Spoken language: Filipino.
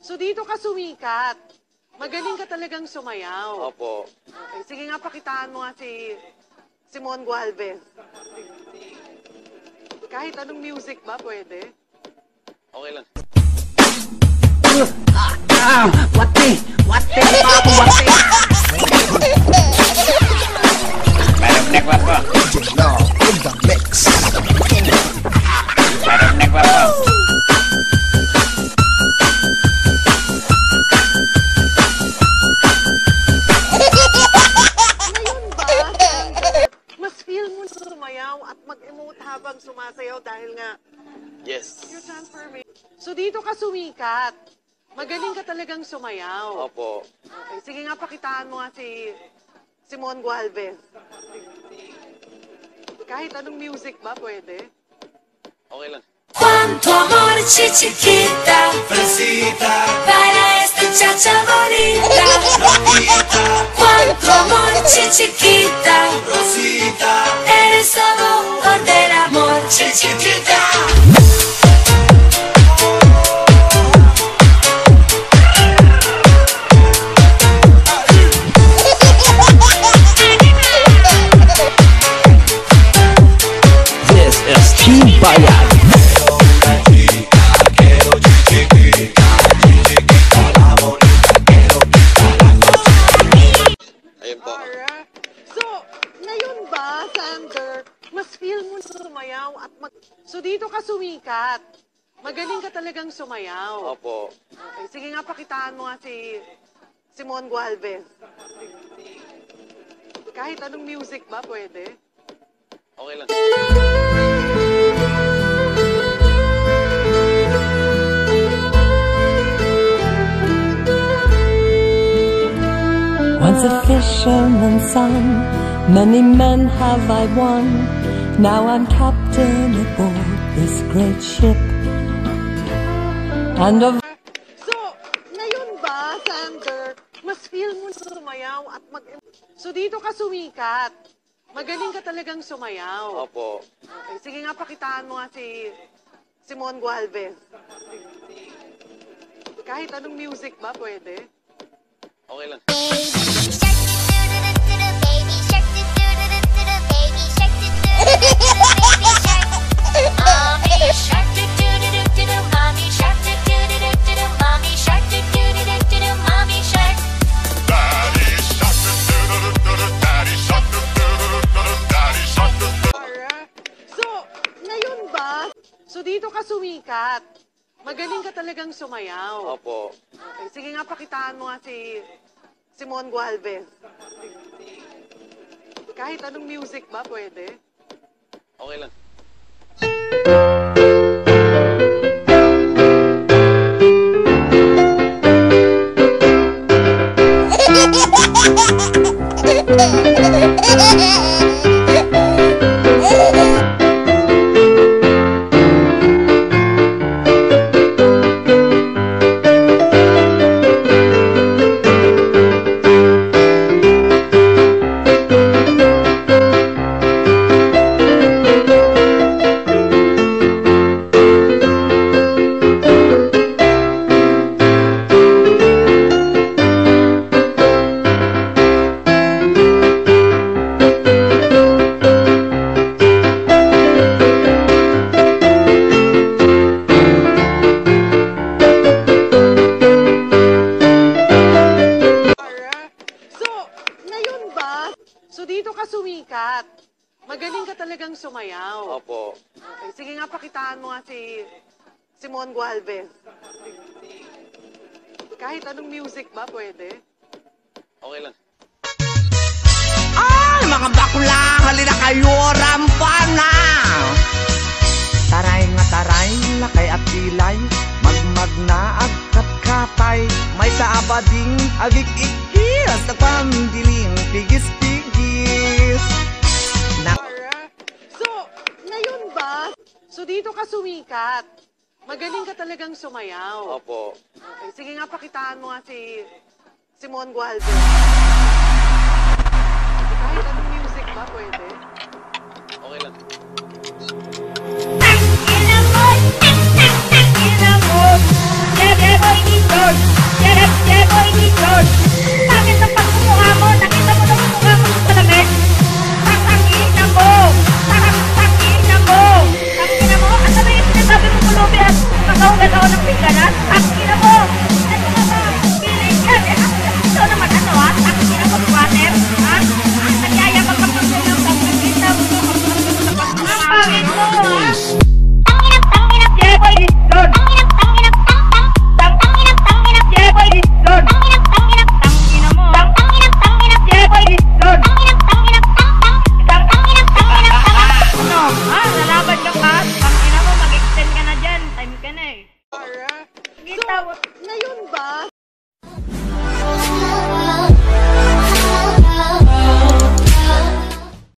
So dito ka sumikat. Magaling ka talagang sumayaw. Opo. Okay, sige nga, pakitaan mo nga si Simon Gualvez. Kahit anong music ba, pwede? Okay lang. Wate, papo, wate. Parang nekwa po. Now in the mix. Parang nekwa po. Ngayon ba, Xander, mas feel mo sumayaw at mag-emote habang sumasayaw dahil nga Yes. your transformation. So dito ka sumikat. Magaling ka talagang sumayaw. Opo. Okay, sige nga, pakitaan mo nga si Simon Gualvez. Kahit anong music ba, pwede? Okay lang. Cuánto amor, chiquita, Fresita, para esta chacha bonita. Rosita, Cuánto amor, chiquita, Rosita, eres todo del amor, chiquita. This is Team Bayad. Ayun po. Alright. So, ngayon ba, Xander, mas feel mo sumayaw at So dito ka sumikat. Magaling ka talagang sumayaw. Opo. Okay, sige nga, pakitaan mo nga si Simon Gualvez. Kahit anong music ba, pwede? Okay lang. Once a fisherman's son, many men have I won. Now I'm captain aboard this great ship. And of So, ngayon ba, Xander, mas feel mo sumayaw at So dito ka sumikat. Magaling ka talagang sumayaw. Opo. Okay, sige nga, pakitaan mo nga si Simon Gualvez. Kahit anong music ba, pwede? Okay lang. Alright. So, ngayon ba? So dito ka sumikat. Magaling ka talagang sumayaw. Opo. Okay, sige nga, pakitaan mo nga si Simon Gualvez. Kahit anong music ba, pwede? Okay lang. sumikat. Magaling ka talagang sumayaw. Opo. Okay, sige nga, pakitaan mo nga si Simon Gualvez. Kahit anong music ba, pwede? Okay lang. Ay, mga bakla, halina kayo, rampana! Taray nga taray, lakay at pilay, magmag na agkat-katay, may sa abading agik-ikis, nagpamdiling pigis-pigis. Alright. So, ngayon ba? So, dito ka sumikat. Magaling ka talagang sumayaw. Opo. Okay, sige nga, pakitaan mo nga si Simon Gualvez. Kahit anong music ba, pwede? Okay lang. El amor, ya te voy, Ikaw nag-ako ng pingganan? Ang ina mo!